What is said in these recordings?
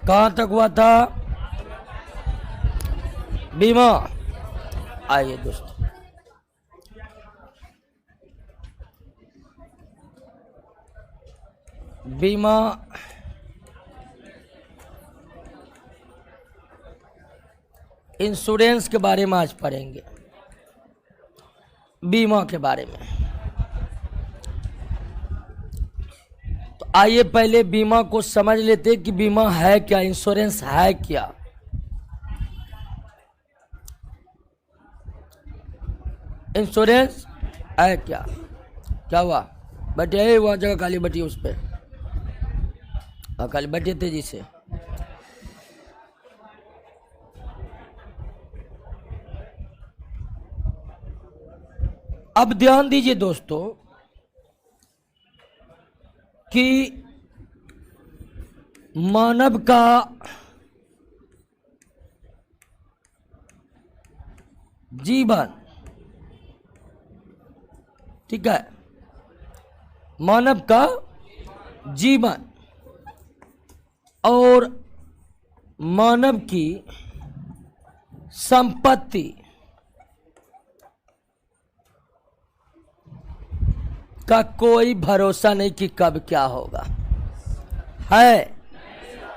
कहां तक हुआ था? बीमा। आइए दोस्तों, बीमा इंश्योरेंस के बारे में आज पढ़ेंगे, बीमा के बारे में। तो आइए पहले बीमा को समझ लेते कि बीमा है क्या, इंश्योरेंस है क्या। इंश्योरेंस है क्या? क्या हुआ? बैठे, वह जगह खाली बैठी उस पर, खाली बैठे तेजी से। अब ध्यान दीजिए दोस्तों कि मानव का जीवन, ठीक है, मानव का जीवन और मानव की संपत्ति का कोई भरोसा नहीं कि कब क्या होगा, है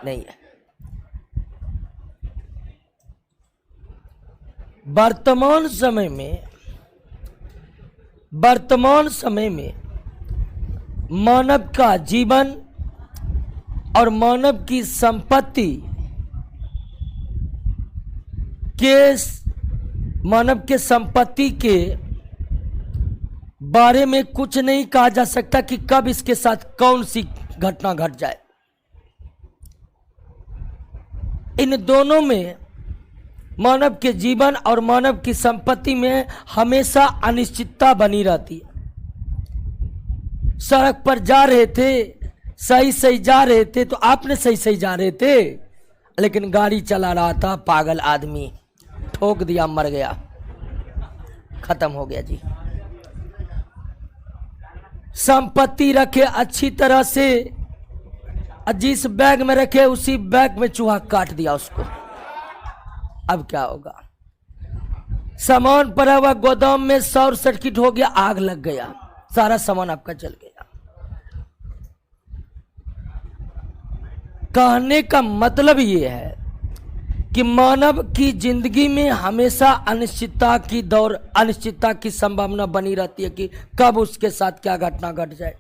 नहीं है। वर्तमान समय में मानव का जीवन और मानव की संपत्ति मानव के संपत्ति के बारे में कुछ नहीं कहा जा सकता कि कब इसके साथ कौन सी घटना घट जाए। इन दोनों में, मानव के जीवन और मानव की संपत्ति में हमेशा अनिश्चितता बनी रहती है। सड़क पर जा रहे थे, सही जा रहे थे, तो आपने सही जा रहे थे, लेकिन गाड़ी चला रहा था पागल आदमी, ठोक दिया, मर गया, खत्म हो गया जी। संपत्ति रखे अच्छी तरह से, जिस बैग में रखे उसी बैग में चूहा काट दिया उसको, अब क्या होगा? सामान पड़ा हुआ गोदाम में शॉर्ट सर्किट हो गया, आग लग गया, सारा सामान आपका जल गया। कहने का मतलब ये है कि मानव की जिंदगी में हमेशा अनिश्चितता की संभावना बनी रहती है कि कब उसके साथ क्या घटना घट जाए।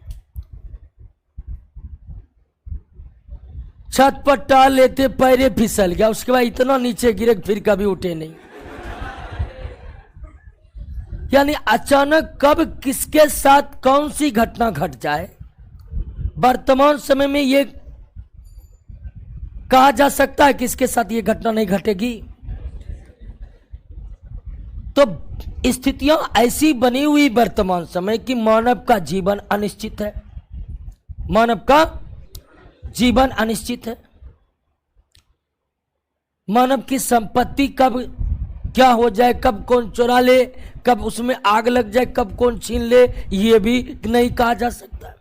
छत पर टाल लेते, पैरे फिसल गया, उसके बाद इतना नीचे गिरे फिर कभी उठे नहीं। यानी अचानक कब किसके साथ कौन सी घटना घट जाए, वर्तमान समय में ये कहा जा सकता है कि इसके साथ ये घटना नहीं घटेगी। तो स्थितियां ऐसी बनी हुई वर्तमान समय कि मानव का जीवन अनिश्चित है, मानव का जीवन अनिश्चित है। मानव की संपत्ति कब क्या हो जाए, कब कौन चुरा ले, कब उसमें आग लग जाए, कब कौन छीन ले, ये भी नहीं कहा जा सकता।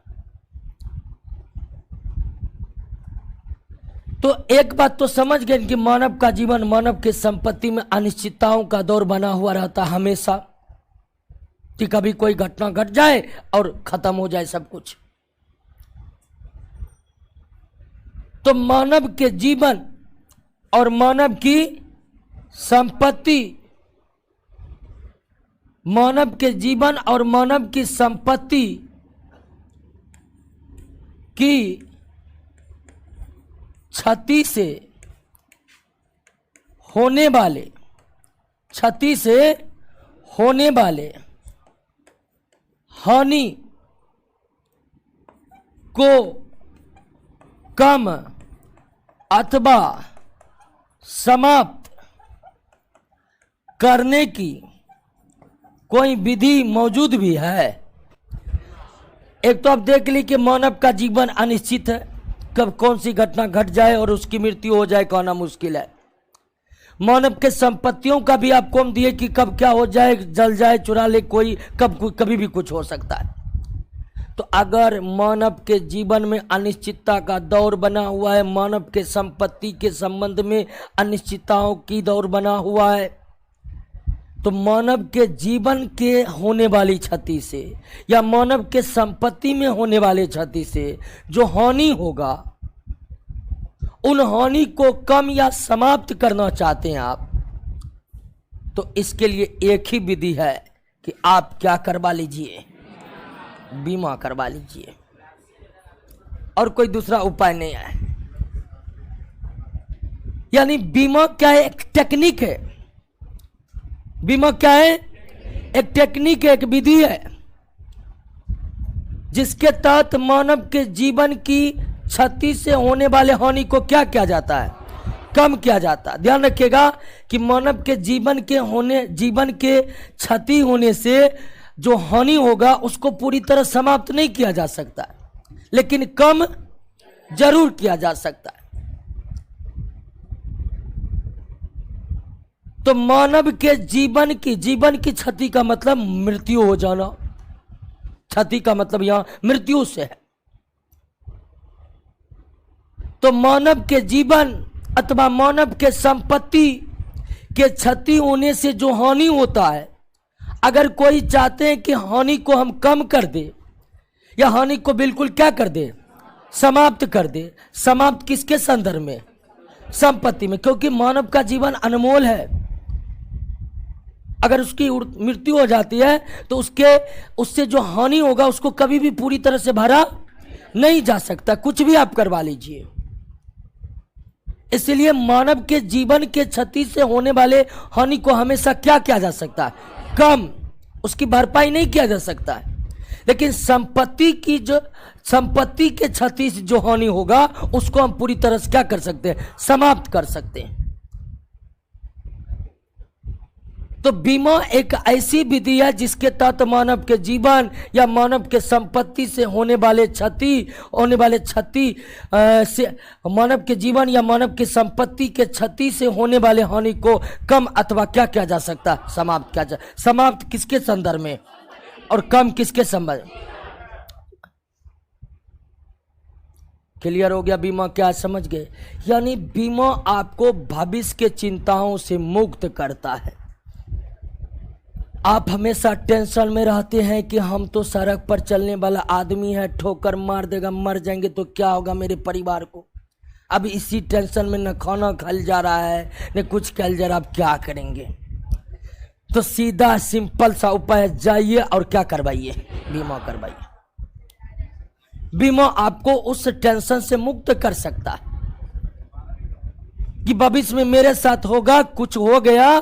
तो एक बात तो समझ गए कि मानव का जीवन, मानव की संपत्ति में अनिश्चितताओं का दौर बना हुआ रहता हमेशा, कि कभी कोई घटना घट जाए और खत्म हो जाए सब कुछ। तो मानव के जीवन और मानव की संपत्ति, मानव के जीवन और मानव की संपत्ति की क्षति से होने वाले हानि को कम अथवा समाप्त करने की कोई विधि मौजूद भी है। एक तो आप देख ली कि मानव का जीवन अनिश्चित है, कब कौन सी घटना घट जाए और उसकी मृत्यु हो जाए कहना मुश्किल है। मानव के संपत्तियों का भी आपको हम दिए कि कब क्या हो जाए, जल जाए, चुरा ले कोई, कभी भी कुछ हो सकता है। तो अगर मानव के जीवन में अनिश्चितता का दौर बना हुआ है, मानव के संपत्ति के संबंध में अनिश्चितताओं की दौर बना हुआ है, तो मानव के जीवन के होने वाली क्षति से या मानव के संपत्ति में होने वाले क्षति से जो हानि होगा, उन हानि को कम या समाप्त करना चाहते हैं आप, तो इसके लिए एक ही विधि है कि आप क्या करवा लीजिए, बीमा करवा लीजिए, और कोई दूसरा उपाय नहीं है। यानी बीमा क्या है? एक टेक्निक है। बीमा क्या है? एक टेक्निक है, एक विधि है, जिसके तहत मानव के जीवन की क्षति से होने वाले हानि को क्या किया जाता है? कम किया जाता है। ध्यान रखिएगा कि मानव के जीवन के क्षति होने से जो हानि होगा उसको पूरी तरह समाप्त नहीं किया जा सकता, लेकिन कम जरूर किया जा सकता है। तो मानव के जीवन की क्षति का मतलब मृत्यु हो जाना। क्षति का मतलब यहां मृत्यु से है। तो मानव के जीवन अथवा मानव के संपत्ति के क्षति होने से जो हानि होता है, अगर कोई चाहते हैं कि हानि को हम कम कर दे या हानि को बिल्कुल क्या कर दे, समाप्त कर दे। समाप्त किसके संदर्भ में? संपत्ति में, क्योंकि मानव का जीवन अनमोल है। अगर उसकी मृत्यु हो जाती है तो उससे जो हानि होगा उसको कभी भी पूरी तरह से भरा नहीं जा सकता, कुछ भी आप करवा लीजिए। इसलिए मानव के जीवन के क्षति से होने वाले हानि को हमेशा क्या किया जा सकता है? कम, उसकी भरपाई नहीं किया जा सकता है। लेकिन संपत्ति के क्षति से जो हानि होगा उसको हम पूरी तरह से क्या कर सकते हैं? समाप्त कर सकते हैं। तो बीमा एक ऐसी विधि है जिसके तहत मानव के जीवन या मानव के संपत्ति से होने वाले क्षति से मानव के जीवन या मानव की संपत्ति के क्षति से होने वाले हानि को कम अथवा क्या किया जा सकता है? समाप्त किया जा। समाप्त किसके संदर्भ में और कम किसके संबंध? क्लियर हो गया बीमा क्या समझ गए? यानी बीमा आपको भविष्य के चिंताओं से मुक्त करता है। आप हमेशा टेंशन में रहते हैं कि हम तो सड़क पर चलने वाला आदमी है, ठोकर मार देगा, मर जाएंगे तो क्या होगा मेरे परिवार को। अब इसी टेंशन में न खाना खल जा रहा है न कुछ खल जा रहा, अब क्या करेंगे? तो सीधा सिंपल सा उपाय है, जाइए और क्या करवाइए? बीमा करवाइए। बीमा आपको उस टेंशन से मुक्त कर सकता है कि भविष्य में मेरे साथ होगा, कुछ हो गया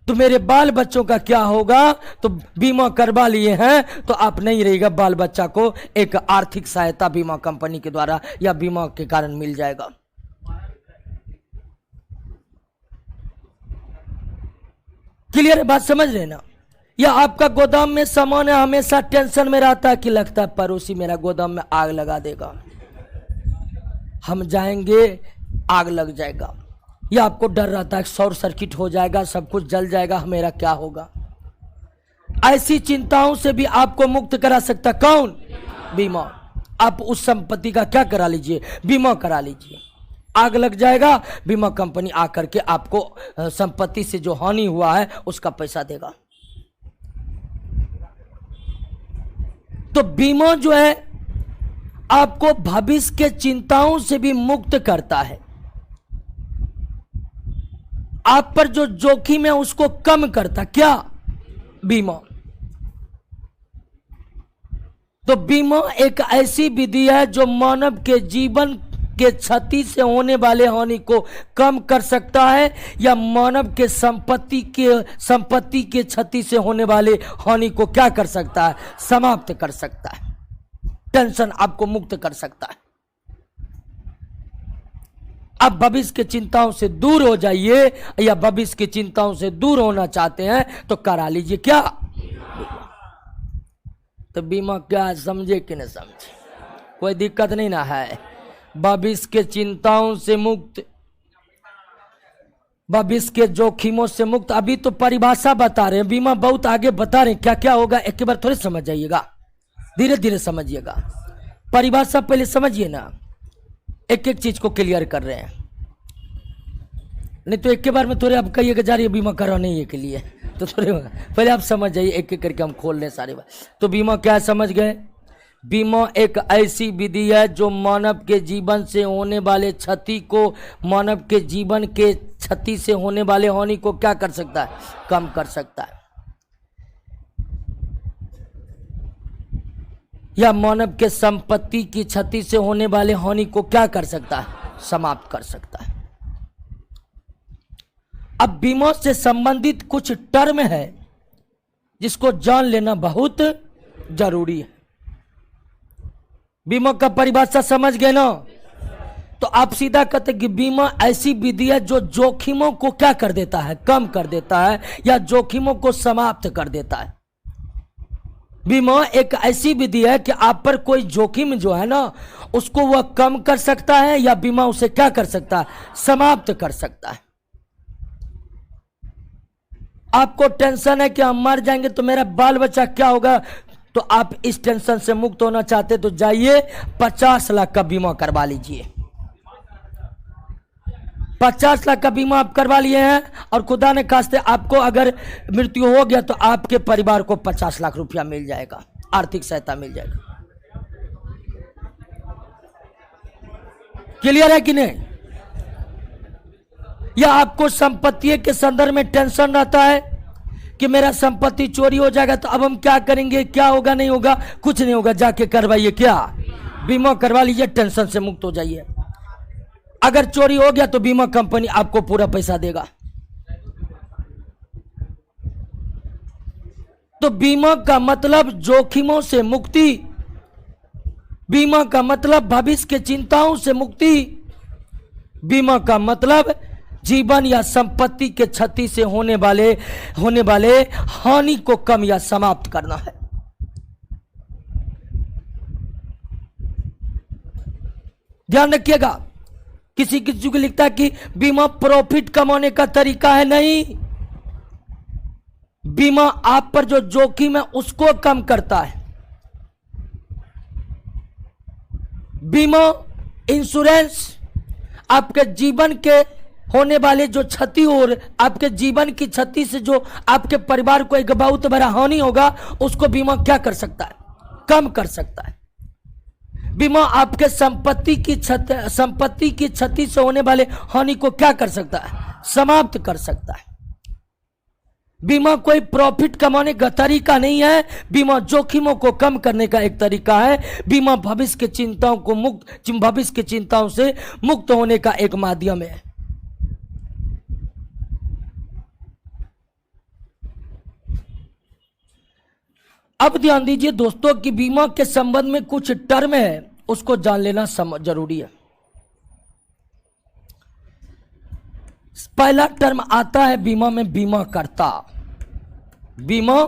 तो मेरे बाल बच्चों का क्या होगा। तो बीमा करवा लिए हैं तो आप नहीं रहेगा, बाल बच्चा को एक आर्थिक सहायता बीमा कंपनी के द्वारा या बीमा के कारण मिल जाएगा। क्लियर है बात? समझ रहे ना? या आपका गोदाम में सामान है, हमेशा टेंशन में रहता है कि लगता है पड़ोसी मेरा गोदाम में आग लगा देगा, हम जाएंगे आग लग जाएगा, या आपको डर रहता है शॉर्ट सर्किट हो जाएगा, सब कुछ जल जाएगा, मेरा क्या होगा। ऐसी चिंताओं से भी आपको मुक्त करा सकता कौन? बीमा। आप उस संपत्ति का क्या करा लीजिए? बीमा करा लीजिए। आग लग जाएगा, बीमा कंपनी आकर के आपको संपत्ति से जो हानि हुआ है उसका पैसा देगा। तो बीमा जो है आपको भविष्य के चिंताओं से भी मुक्त करता है। आप पर जो जोखिम है उसको कम करता क्या? बीमा। तो बीमा एक ऐसी विधि है जो मानव के जीवन के क्षति से होने वाले हानि को कम कर सकता है या मानव के संपत्ति के क्षति से होने वाले हानि को क्या कर सकता है? समाप्त कर सकता है। टेंशन आपको मुक्त कर सकता है। अब भविष्य की चिंताओं से दूर हो जाइए, या भविष्य की चिंताओं से दूर होना चाहते हैं तो करा लीजिए क्या? तो बीमा क्या समझे कि नहीं समझे? कोई दिक्कत नहीं ना है? भविष्य के चिंताओं से मुक्त, भविष्य के जोखिमों से मुक्त। अभी तो परिभाषा बता रहे हैं, बीमा बहुत आगे बता रहे हैं क्या क्या होगा। एक बार थोड़ी समझ जाइएगा, धीरे धीरे समझिएगा। परिभाषा पहले समझिए ना, एक एक चीज को क्लियर कर रहे हैं, नहीं तो एक के बार में थोड़े आप कहिएगा जा रही है बीमा कराने ही के लिए, तो थोड़े पहले आप समझ जाइए, एक एक करके हम खोल रहे सारे बात। तो बीमा क्या समझ गए? बीमा एक ऐसी विधि है जो मानव के जीवन से होने वाले क्षति को, मानव के जीवन के क्षति से होने वाले हानि को क्या कर सकता है? कम कर सकता है। या मानव के संपत्ति की क्षति से होने वाले हानि को क्या कर सकता है? समाप्त कर सकता है। अब बीमा से संबंधित कुछ टर्म है जिसको जान लेना बहुत जरूरी है। बीमा का परिभाषा समझ गए ना? तो आप सीधा कहते कि बीमा ऐसी विधि है जो जोखिमों को क्या कर देता है? कम कर देता है, या जोखिमों को समाप्त कर देता है। बीमा एक ऐसी विधि है कि आप पर कोई जोखिम जो है ना, उसको वह कम कर सकता है, या बीमा उसे क्या कर सकता है? समाप्त कर सकता है। आपको टेंशन है कि हम मर जाएंगे तो मेरा बाल बच्चा क्या होगा, तो आप इस टेंशन से मुक्त होना चाहते तो जाइए 50 लाख का बीमा करवा लीजिए। 50 लाख का बीमा आप करवा लिए हैं, और खुदा ने खास्ते आपको अगर मृत्यु हो गया तो आपके परिवार को 50 लाख रुपया मिल जाएगा, आर्थिक सहायता मिल जाएगा। क्लियर है कि नहीं? या आपको संपत्ति के संदर्भ में टेंशन रहता है कि मेरा संपत्ति चोरी हो जाएगा तो अब हम क्या करेंगे, क्या होगा, नहीं होगा, कुछ नहीं होगा, जाके करवाइए क्या? बीमा करवा लीजिए, टेंशन से मुक्त हो जाइए। अगर चोरी हो गया तो बीमा कंपनी आपको पूरा पैसा देगा। तो बीमा का मतलब जोखिमों से मुक्ति, बीमा का मतलब भविष्य के चिंताओं से मुक्ति, बीमा का मतलब जीवन या संपत्ति के क्षति से होने वाले हानि को कम या समाप्त करना है। ध्यान रखिएगा, किसी किसी को लिखता है कि बीमा प्रॉफिट कमाने का तरीका है। नहीं, बीमा आप पर जो जोखिम है उसको कम करता है। बीमा इंश्योरेंस आपके जीवन के होने वाले जो क्षति और आपके जीवन की क्षति से जो आपके परिवार को एक बहुत बड़ा हानि होगा, उसको बीमा क्या कर सकता है? कम कर सकता है। बीमा आपके संपत्ति की क्षति से होने वाले हानि को क्या कर सकता है? समाप्त कर सकता है। बीमा कोई प्रॉफिट कमाने का तरीका नहीं है, बीमा जोखिमों को कम करने का एक तरीका है। बीमा भविष्य के चिंताओं से मुक्त होने का एक माध्यम है। अब ध्यान दीजिए दोस्तों कि बीमा के संबंध में कुछ टर्म है, उसको जान लेना जरूरी है। पहला टर्म आता है बीमा में बीमा करता। बीमा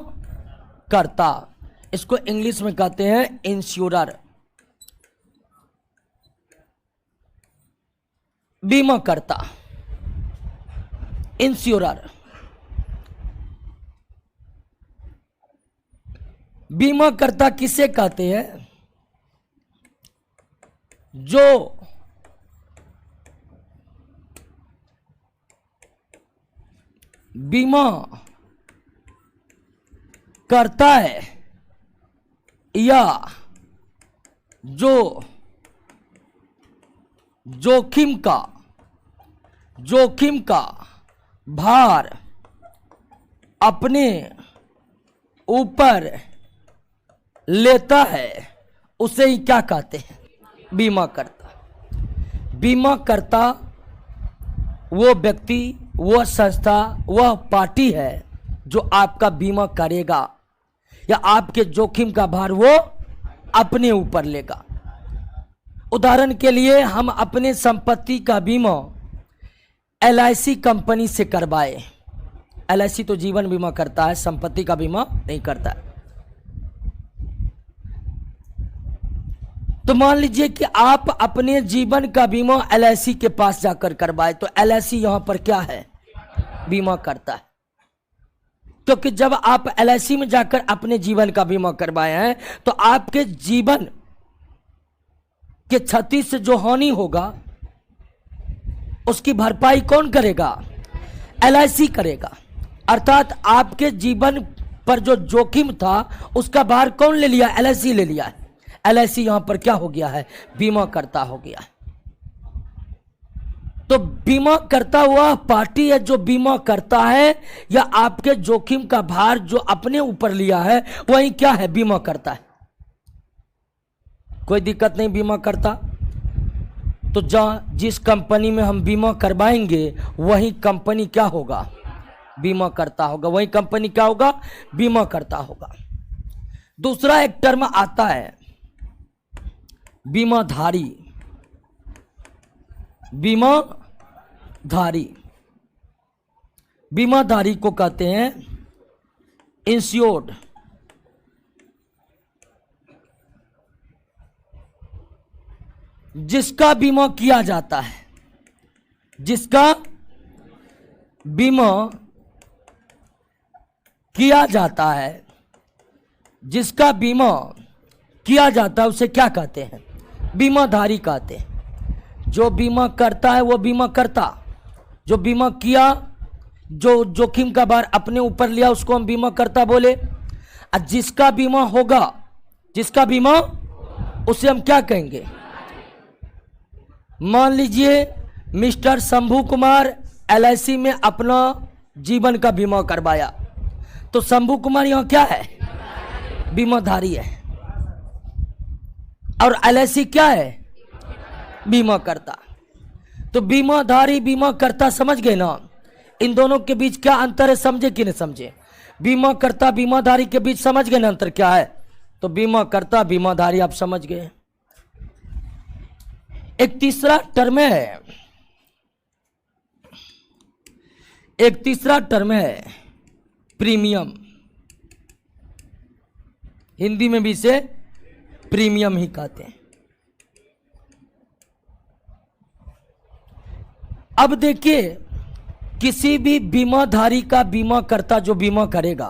करता, इसको इंग्लिश में कहते हैं इंश्योरर। बीमा करता, इंश्योरर। बीमा करता किसे कहते हैं? जो बीमा करता है या जो जोखिम का भार अपने ऊपर लेता है, उसे ही क्या कहते हैं? बीमा करता। बीमा करता वो व्यक्ति, वह संस्था, वह पार्टी है जो आपका बीमा करेगा या आपके जोखिम का भार वो अपने ऊपर लेगा। उदाहरण के लिए हम अपने संपत्ति का बीमा LIC कंपनी से करवाए। LIC तो जीवन बीमा करता है, संपत्ति का बीमा नहीं करता है। तो मान लीजिए कि आप अपने जीवन का बीमा LIC के पास जाकर करवाए, तो LIC यहां पर क्या है? बीमा करता है। क्योंकि जब आप LIC में जाकर अपने जीवन का बीमा करवाए हैं तो आपके जीवन के क्षति से जो हानि होगा उसकी भरपाई कौन करेगा? LIC करेगा। अर्थात आपके जीवन पर जो जोखिम था उसका भार कौन ले लिया? LIC ले लिया है। LIC यहां पर क्या हो गया है? बीमा करता हो गया है। तो बीमा करता हुआ पार्टी है जो बीमा करता है, या आपके जोखिम का भार जो अपने ऊपर लिया है वही क्या है? बीमा करता है। कोई दिक्कत नहीं बीमा करता। तो जिस कंपनी में हम बीमा करवाएंगे वही कंपनी क्या होगा? बीमा करता होगा। वही कंपनी क्या होगा? बीमा करता होगा। दूसरा एक टर्म आता है बीमाधारी। बीमाधारी, बीमाधारी को कहते हैं इंश्योर्ड। जिसका बीमा किया जाता है, जिसका बीमा किया जाता है, जिसका बीमा किया जाता है उसे क्या कहते हैं? बीमाधारी कहते हैं। जो बीमा करता है वो बीमा करता, जो बीमा किया, जो जोखिम का भार अपने ऊपर लिया उसको हम बीमा करता बोले। और जिसका बीमा होगा, जिसका बीमा, उसे हम क्या कहेंगे? मान लीजिए मिस्टर शंभू कुमार LIC में अपना जीवन का बीमा करवाया, तो शंभू कुमार यहां क्या है? बीमाधारी है। और LIC क्या है? बीमा करता। तो बीमाधारी बीमा करता, समझ गए ना? इन दोनों के बीच क्या अंतर है, समझे कि नहीं समझे? बीमा करता बीमाधारी के बीच समझ गए ना अंतर क्या है? तो बीमा करता बीमाधारी आप समझ गए। एक तीसरा टर्म है, एक तीसरा टर्म है प्रीमियम। हिंदी में भी इसे प्रीमियम ही कहते हैं। अब देखिए, किसी भी बीमाधारी का बीमा करता जो बीमा करेगा,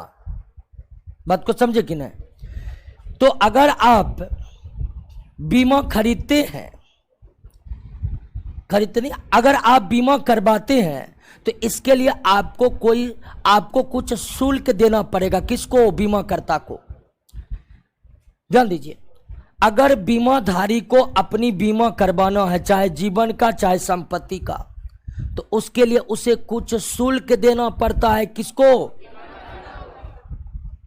बात को समझे कि नहीं? तो अगर आप बीमा खरीदते हैं, खरीदते नहीं, अगर आप बीमा करवाते हैं तो इसके लिए आपको कुछ शुल्क देना पड़ेगा। किसको? बीमाकर्ता को। ध्यान दीजिए, अगर बीमाधारी को अपनी बीमा करवाना है, चाहे जीवन का चाहे संपत्ति का, तो उसके लिए उसे कुछ शुल्क देना पड़ता है। किसको?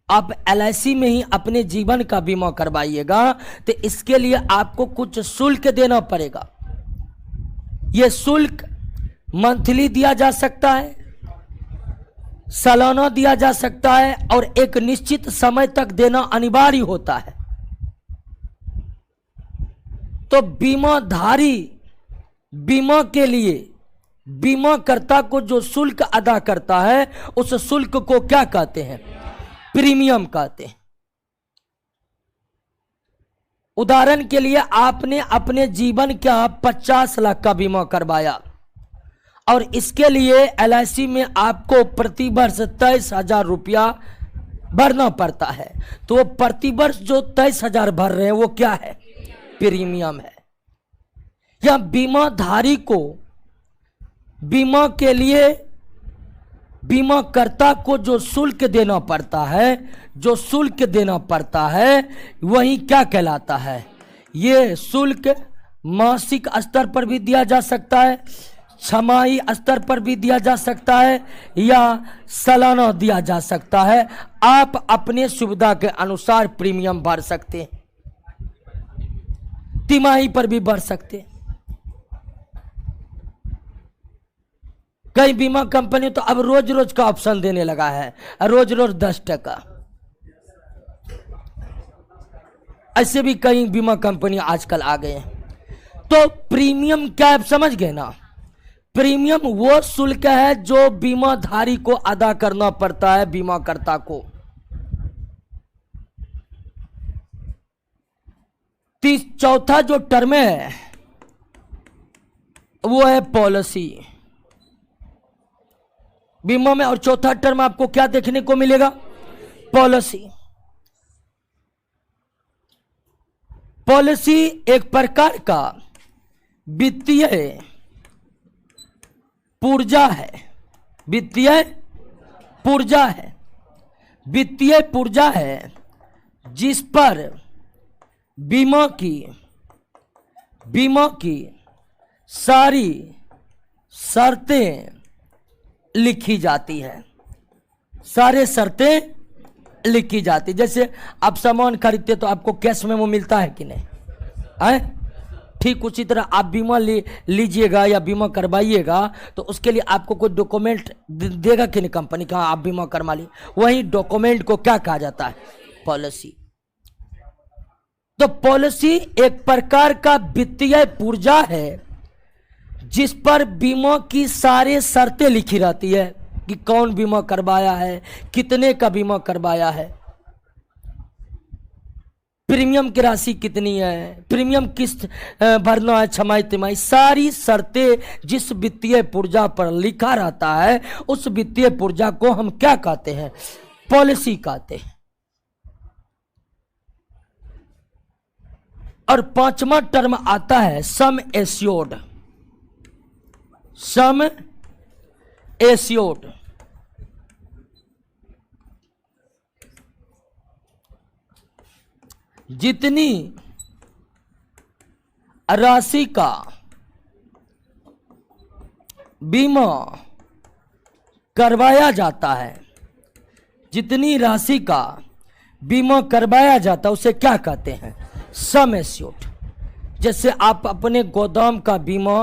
आप LIC में ही अपने जीवन का बीमा करवाइएगा तो इसके लिए आपको कुछ शुल्क देना पड़ेगा। यह शुल्क मंथली दिया जा सकता है, सालाना दिया जा सकता है, और एक निश्चित समय तक देना अनिवार्य होता है। तो बीमाधारी बीमा के लिए बीमाकर्ता को जो शुल्क अदा करता है उस शुल्क को क्या कहते हैं? प्रीमियम कहते हैं। उदाहरण के लिए आपने अपने जीवन का 50 लाख का बीमा करवाया और इसके लिए LIC में आपको प्रति वर्ष 23,000 रुपया भरना पड़ता है। तो वो प्रति वर्ष जो 23,000 भर रहे हैं वो क्या है? प्रीमियम है। या बीमाधारी को बीमा के लिए बीमाकर्ता को जो शुल्क देना पड़ता है, जो शुल्क देना पड़ता है वही क्या कहलाता है? ये शुल्क मासिक स्तर पर भी दिया जा सकता है, छमाही स्तर पर भी दिया जा सकता है, या सालाना दिया जा सकता है। आप अपने सुविधा के अनुसार प्रीमियम भर सकते हैं, तिमाही पर भी भर सकते हैं। कई बीमा कंपनी तो अब रोज रोज का ऑप्शन देने लगा है, रोज रोज 10 टका। ऐसे भी कई बीमा कंपनी आजकल आ गए हैं। तो प्रीमियम क्या आप समझ गए ना? प्रीमियम वो शुल्क है जो बीमाधारी को अदा करना पड़ता है बीमाकर्ता को। चौथा जो टर्म है वो है पॉलिसी बीमा में, और चौथा टर्म आपको क्या देखने को मिलेगा? पॉलिसी। पॉलिसी एक प्रकार का वित्तीय पुर्जा है, वित्तीय पुर्जा है, वित्तीय पुर्जा है जिस पर बीमा की सारी शर्तें लिखी जाती है, सारे शर्तें लिखी जाती। जैसे आप सामान खरीदते तो आपको कैश में वो मिलता है कि नहीं है? ठीक उसी तरह आप बीमा लीजिएगा या बीमा करवाइएगा तो उसके लिए आपको कोई डॉक्यूमेंट देगा कि नहीं कंपनी का, आप बीमा करवा ली, वही डॉक्यूमेंट को क्या कहा जाता है? पॉलिसी। तो पॉलिसी एक प्रकार का वित्तीय पुर्जा है जिस पर बीमा की सारी शर्तें लिखी रहती है कि कौन बीमा करवाया है, कितने का बीमा करवाया है, प्रीमियम की राशि कितनी है, प्रीमियम किस्त भरना है, छमाही तिमाही, सारी शर्तें जिस वित्तीय पुर्जा पर लिखा रहता है उस वित्तीय पुर्जा को हम क्या कहते हैं? पॉलिसी कहते हैं। और पांचवा टर्म आता है सम एश्योर्ड। सम एश्योर्ड जितनी राशि का बीमा करवाया जाता है, जितनी राशि का बीमा करवाया जाता है उसे क्या कहते हैं? Sum assured. जैसे आप अपने गोदाम का बीमा,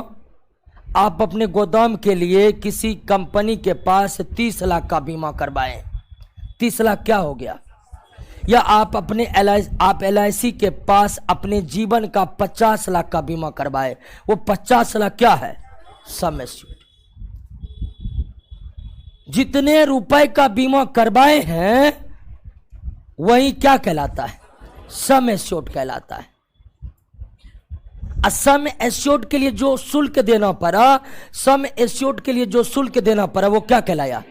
आप अपने गोदाम के लिए किसी कंपनी के पास 30 लाख का बीमा करवाएं, 30 लाख क्या हो गया? या आप अपने LIC के पास अपने जीवन का 50 लाख का बीमा करवाए, वो 50 लाख क्या है? Sum assured. जितने रुपए का बीमा करवाए हैं वही क्या कहलाता है? सम एश्योर्ड कहलाता है। सम एश्योर्ड के लिए जो शुल्क देना पड़ा, सम एश्योर्ड के लिए जो शुल्क देना पड़ा वो क्या कहलाया?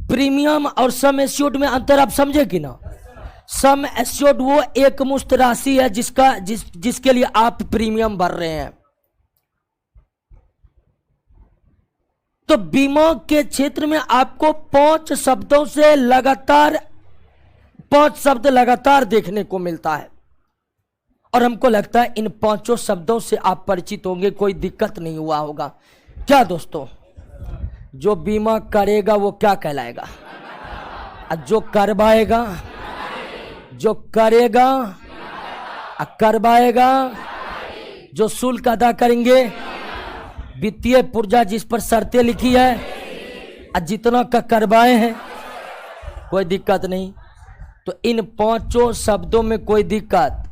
प्रीमियम। और सम एश्योर्ड में अंतर आप समझे कि ना? सम एश्योर्ड वो एक मुश्त राशि है जिसके लिए आप प्रीमियम भर रहे हैं। तो बीमा के क्षेत्र में आपको 5 शब्दों से लगातार 5 शब्द लगातार देखने को मिलता है, और हमको लगता है इन 5 शब्दों से आप परिचित होंगे, कोई दिक्कत नहीं हुआ होगा। क्या दोस्तों? जो बीमा करेगा वो क्या कहलाएगा? जो करवाएगा, जो करेगा, करवाएगा, जो शुल्क अदा करेंगे, वित्तीय पुर्जा जिस पर शर्तें लिखी है, जितना का करवाए हैं, कोई दिक्कत नहीं। तो इन 5 शब्दों में कोई दिक्कत?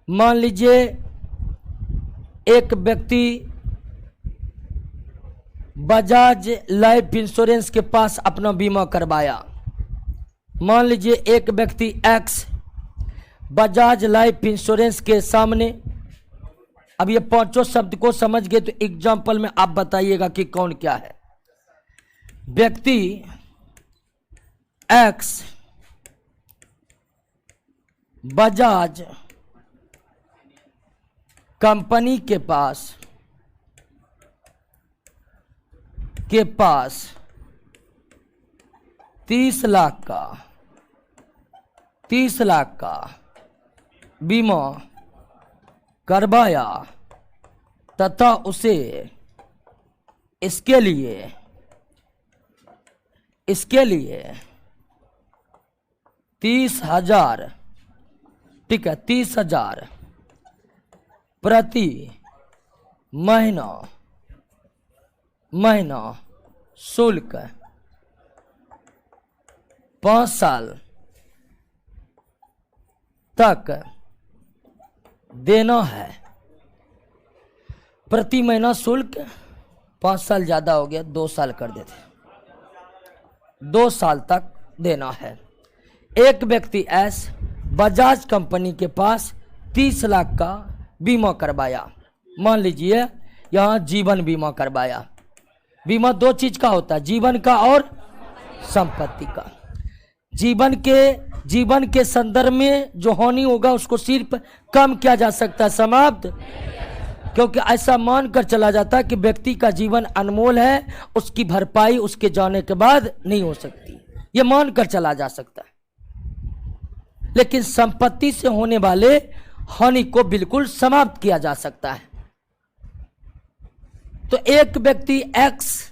मान लीजिए एक व्यक्ति बजाज लाइफ इंश्योरेंस के पास अपना बीमा करवाया। मान लीजिए एक व्यक्ति X बजाज लाइफ इंश्योरेंस के सामने, अब ये 5 शब्द को समझ गए तो एग्जाम्पल में आप बताइएगा कि कौन क्या है। व्यक्ति X बजाज कंपनी के पास 30 लाख का बीमा करवाया तथा उसे इसके लिए 30,000, ठीक है, 30,000 प्रति महीना शुल्क 5 साल तक देना है। प्रति महीना शुल्क 5 साल ज्यादा हो गया, 2 साल कर देते, 2 साल तक देना है। एक व्यक्ति बजाज कंपनी के पास 30 लाख का बीमा करवाया। मान लीजिए यहाँ जीवन बीमा करवाया। बीमा दो चीज का होता है, जीवन का और संपत्ति का। जीवन के संदर्भ में जो हानि होगा उसको सिर्फ कम किया जा सकता है, समाप्त। क्योंकि ऐसा मानकर चला जाता है कि व्यक्ति का जीवन अनमोल है, उसकी भरपाई उसके जाने के बाद नहीं हो सकती, ये मानकर चला जा सकता है। लेकिन संपत्ति से होने वाले हानि को बिल्कुल समाप्त किया जा सकता है। तो एक व्यक्ति एक्स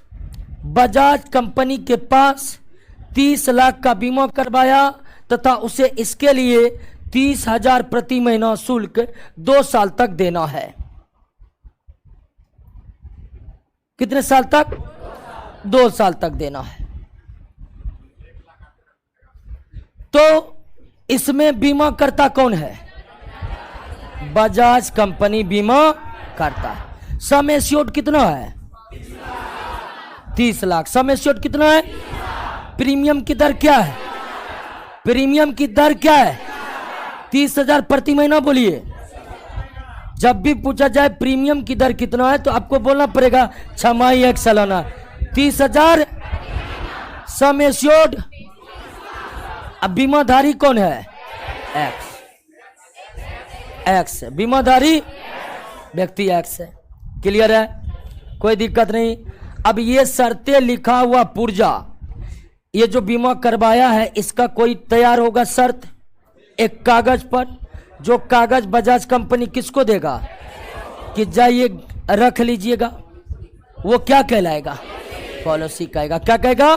बजाज कंपनी के पास 30 लाख का बीमा करवाया तथा उसे इसके लिए 30,000 प्रति महीना शुल्क 2 साल तक देना है। कितने साल तक? 2 साल तक देना है। तो इसमें बीमा करता कौन है? बजाज कंपनी बीमा करता है। सम एश्योर्ड कितना है? 30 लाख। सम एश्योर्ड कितना है? प्रीमियम की दर क्या है? प्रीमियम की दर क्या है? 30,000 प्रति महीना। बोलिए, जब भी पूछा जाए प्रीमियम की दर कितना है तो आपको बोलना पड़ेगा छमाही 1 सालाना 30,000 सम एश्योर्ड। अब बीमाधारी कौन है? एक्स बीमाधारी व्यक्ति एक्स है। क्लियर है? कोई दिक्कत नहीं। अब ये शर्तें लिखा हुआ पुर्जा, ये जो बीमा करवाया है इसका कोई तैयार होगा शर्त एक कागज पर, जो कागज बजाज कंपनी किसको देगा कि जाइए रख लीजिएगा, वो क्या कहलाएगा? पॉलिसी कहेगा। क्या कहेगा?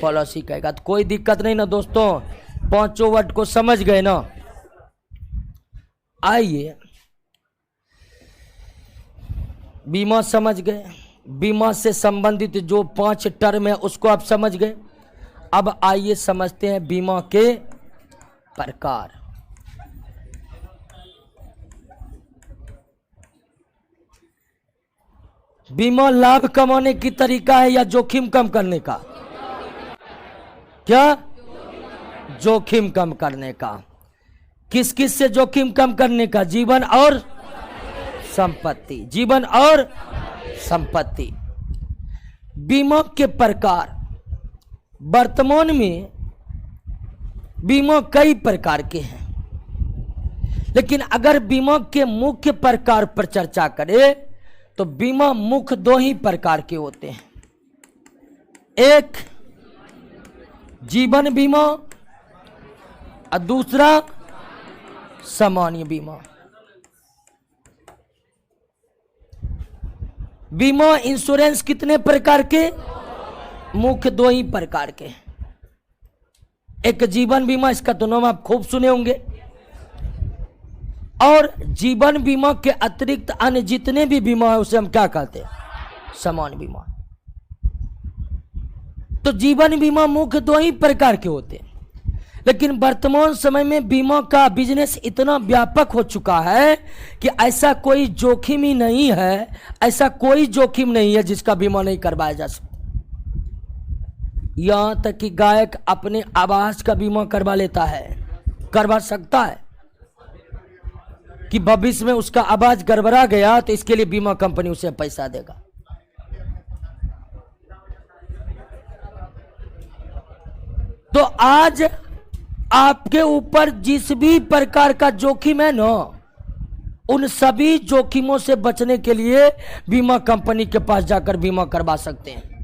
पॉलिसी कहेगा। तो कोई दिक्कत नहीं ना दोस्तों, 5 वर्ड को समझ गए ना। आइए, बीमा समझ गए, बीमा से संबंधित जो 5 टर्म है उसको आप समझ गए। अब आइए समझते हैं बीमा के प्रकार। बीमा लाभ कमाने की तरीका है या जोखिम कम करने का? क्या? जोखिम कम करने का। किस किस से जोखिम कम करने का? जीवन और संपत्ति। जीवन और संपत्ति। बीमा के प्रकार। वर्तमान में बीमा कई प्रकार के हैं, लेकिन अगर बीमा के मुख्य प्रकार पर चर्चा करें तो बीमा मुख्य 2 ही प्रकार के होते हैं। एक जीवन बीमा और दूसरा सामान्य बीमा। बीमा इंश्योरेंस कितने प्रकार के? मुख्य 2 ही प्रकार के। एक जीवन बीमा, इसका तो नाम आप खूब सुने होंगे, और जीवन बीमा के अतिरिक्त अन्य जितने भी बीमा है उसे हम क्या कहते हैं? सामान्य बीमा। तो जीवन बीमा मुख्य 2 ही प्रकार के होते हैं, लेकिन वर्तमान समय में बीमा का बिजनेस इतना व्यापक हो चुका है कि ऐसा कोई जोखिम ही नहीं है, ऐसा कोई जोखिम नहीं है जिसका बीमा नहीं करवाया जा सकता। यहां तक कि गायक अपने आवाज का बीमा करवा लेता है, करवा सकता है कि भविष्य में उसका आवाज गड़बड़ा गया तो इसके लिए बीमा कंपनी उसे पैसा देगा। तो आज आपके ऊपर जिस भी प्रकार का जोखिम है ना, उन सभी जोखिमों से बचने के लिए बीमा कंपनी के पास जाकर बीमा करवा सकते हैं।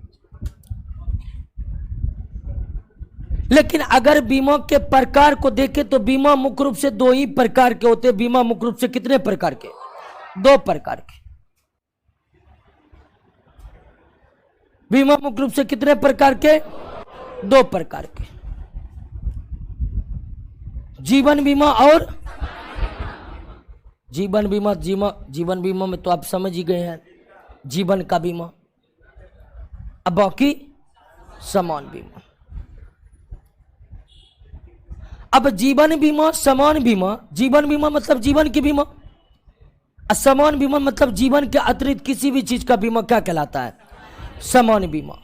लेकिन अगर बीमा के प्रकार को देखें तो बीमा मुख्य रूप से 2 ही प्रकार के होते हैं। बीमा मुख्य रूप से कितने प्रकार के? 2 प्रकार के। बीमा मुख्य रूप से कितने प्रकार के? 2 प्रकार के। जीवन बीमा और जीवन बीमा। जीवन बीमा में तो आप समझ ही गए हैं, जीवन का बीमा। अब बाकी सामान्य बीमा। अब जीवन बीमा, समान बीमा। जीवन बीमा मतलब जीवन की बीमा, समान बीमा मतलब जीवन के अतिरिक्त किसी भी चीज का बीमा क्या कहलाता है? समान बीमा।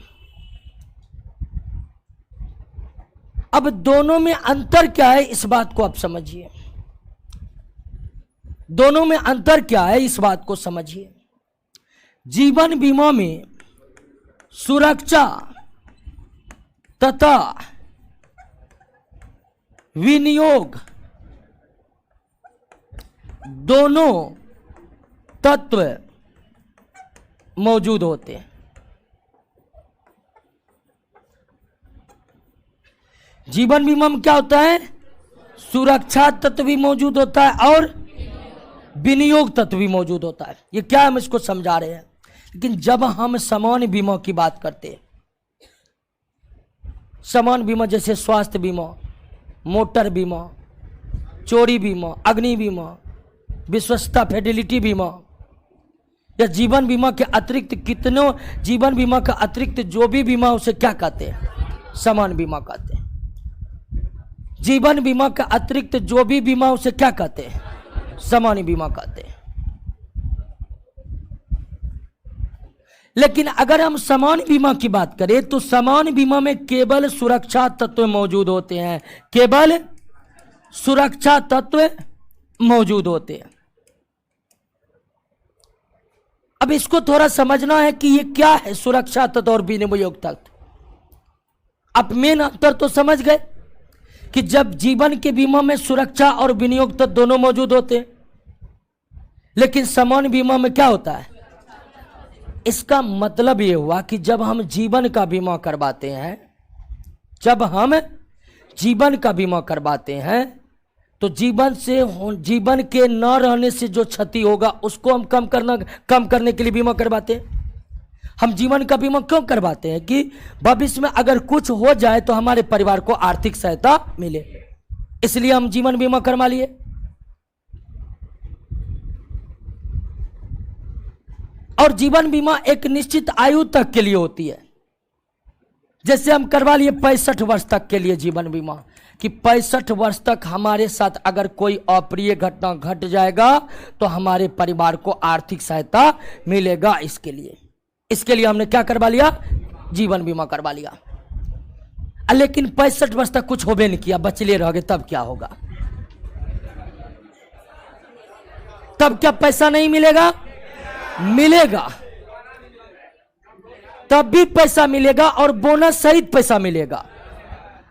अब दोनों में अंतर क्या है इस बात को आप समझिए, दोनों में अंतर क्या है इस बात को समझिए। जीवन बीमा में सुरक्षा तथा विनियोग दोनों तत्व मौजूद होते हैं। जीवन बीमा में क्या होता है, सुरक्षा तत्व भी मौजूद होता है और विनियोग तत्व भी मौजूद होता है। ये क्या हम इसको समझा रहे हैं। लेकिन जब हम सामान्य बीमा की बात करते हैं, सामान्य बीमा जैसे स्वास्थ्य बीमा, मोटर बीमा, चोरी बीमा, अग्नि बीमा, विश्वस्तता फेडिलिटी बीमा, या जीवन बीमा के अतिरिक्त कितनों जीवन बीमा का अतिरिक्त जो भी बीमा उसे क्या कहते हैं, सामान्य बीमा कहते हैं। जीवन बीमा का अतिरिक्त जो भी बीमा उसे क्या कहते हैं, सामान्य बीमा कहते हैं। लेकिन अगर हम सामान्य बीमा की बात करें तो सामान्य बीमा में केवल सुरक्षा तत्व मौजूद होते हैं, केवल सुरक्षा तत्व मौजूद होते हैं। अब इसको थोड़ा समझना है कि ये क्या है सुरक्षा तत्व और विनियोग तत्व। अब मेन अंतर तो समझ गए कि जब जीवन के बीमा में सुरक्षा और विनियोग तत्व दोनों मौजूद होते हैं, लेकिन सामान्य बीमा में क्या होता है। इसका मतलब ये हुआ कि जब हम जीवन का बीमा करवाते हैं, जब हम जीवन का बीमा करवाते हैं तो जीवन के न रहने से जो क्षति होगा उसको हम कम करने के लिए बीमा करवाते हैं। हम जीवन का बीमा क्यों करवाते हैं कि भविष्य में अगर कुछ हो जाए तो हमारे परिवार को आर्थिक सहायता मिले, इसलिए हम जीवन बीमा करवा लिए। और जीवन बीमा एक निश्चित आयु तक के लिए होती है। जैसे हम करवा लिए 65 वर्ष तक के लिए जीवन बीमा, कि 65 वर्ष तक हमारे साथ अगर कोई अप्रिय घटना घट जाएगा तो हमारे परिवार को आर्थिक सहायता मिलेगा। इसके लिए हमने क्या करवा लिया, जीवन बीमा करवा लिया। लेकिन 65 वर्ष तक कुछ होबे नहीं किया, बचले रह गए, तब क्या होगा, तब क्या पैसा नहीं मिलेगा, मिलेगा, तब भी पैसा मिलेगा और बोनस सहित पैसा मिलेगा।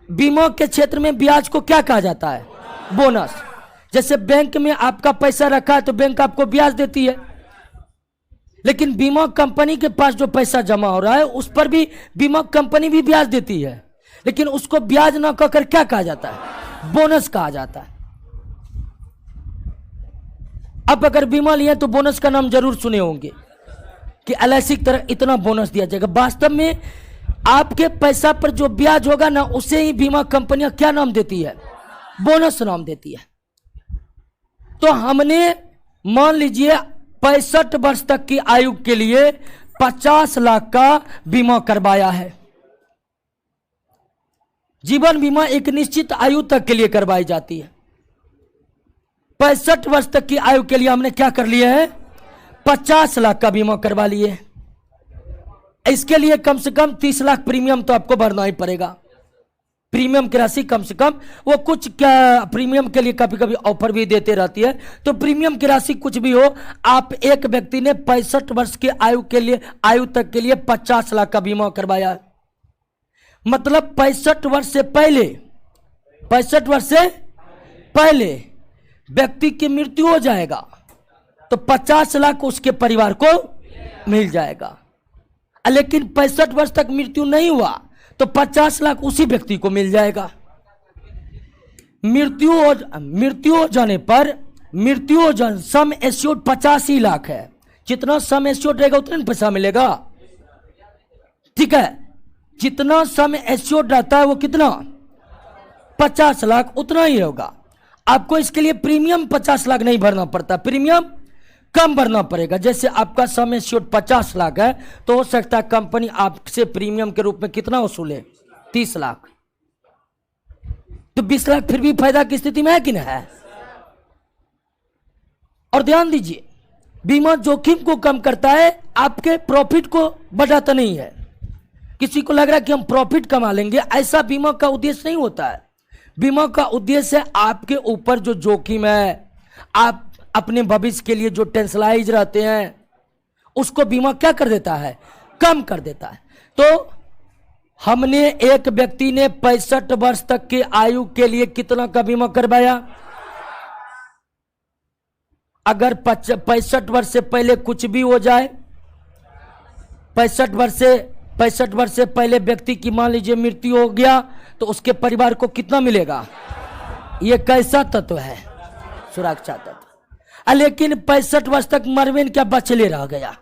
बीमा के क्षेत्र में ब्याज को क्या कहा जाता है, बोनस। जैसे बैंक में आपका पैसा रखा है तो बैंक आपको ब्याज देती है, लेकिन बीमा कंपनी के पास जो पैसा जमा हो रहा है उस पर भी बीमा कंपनी भी ब्याज देती है, लेकिन उसको ब्याज ना कहकर क्या कहा जाता है, बोनस कहा जाता है। अब अगर बीमा लिए तो बोनस का नाम जरूर सुने होंगे कि LIC की तरह इतना बोनस दिया जाएगा। वास्तव में आपके पैसा पर जो ब्याज होगा ना उसे ही बीमा कंपनियां क्या नाम देती है, बोनस नाम देती है। तो हमने मान लीजिए 65 वर्ष तक की आयु के लिए 50 लाख का बीमा करवाया है। जीवन बीमा एक निश्चित आयु तक के लिए करवाई जाती है। 65 वर्ष तक की आयु के लिए हमने क्या कर लिया है, 50 लाख का बीमा करवा लिए। इसके लिए कम से कम 30 लाख प्रीमियम तो आपको भरना ही पड़ेगा। प्रीमियम की राशि कम से कम, वो कुछ क्या प्रीमियम के लिए कभी कभी ऑफर भी देते रहती है, तो प्रीमियम की राशि कुछ भी हो, आप एक व्यक्ति ने 65 वर्ष की आयु तक के लिए 50 लाख का बीमा करवाया। मतलब 65 वर्ष से पहले, 65 वर्ष से पहले व्यक्ति की मृत्यु हो जाएगा तो 50 लाख उसके परिवार को मिल जाएगा। लेकिन 65 वर्ष तक मृत्यु नहीं हुआ तो 50 लाख उसी व्यक्ति को मिल जाएगा। मृत्यु हो जाने पर सम एश्योर्ड 85 लाख है। जितना सम एश्योर्ड रहेगा उतना पैसा मिलेगा, ठीक है। जितना सम एश्योर्ड रहता है वो कितना, 50 लाख, उतना ही होगा। आपको इसके लिए प्रीमियम 50 लाख नहीं भरना पड़ता, प्रीमियम कम भरना पड़ेगा। जैसे आपका सम एश्योर्ड 50 लाख है तो हो सकता है कंपनी आपसे प्रीमियम के रूप में कितना वसूले, 30 लाख, तो 20 लाख फिर भी फायदा की स्थिति में है कि नहीं है। और ध्यान दीजिए, बीमा जोखिम को कम करता है, आपके प्रॉफिट को बढ़ाता नहीं है। किसी को लग रहा है कि हम प्रॉफिट कमा लेंगे, ऐसा बीमा का उद्देश्य नहीं होता है। बीमा का उद्देश्य है आपके ऊपर जो जोखिम है, आप अपने भविष्य के लिए जो टेंशनाइज रहते हैं, उसको बीमा क्या कर देता है, कम कर देता है। तो हमने एक व्यक्ति ने 65 वर्ष तक की आयु के लिए कितना का बीमा करवाया? अगर 65 वर्ष से पहले कुछ भी हो जाए, 65 वर्ष से पहले व्यक्ति की मान लीजिए मृत्यु हो गया, तो उसके परिवार को कितना मिलेगा? ये कैसा तत्व है? सुरक्षा तत्व। लेकिन 65 वर्ष तक मरवेन क्या बचले रह गया।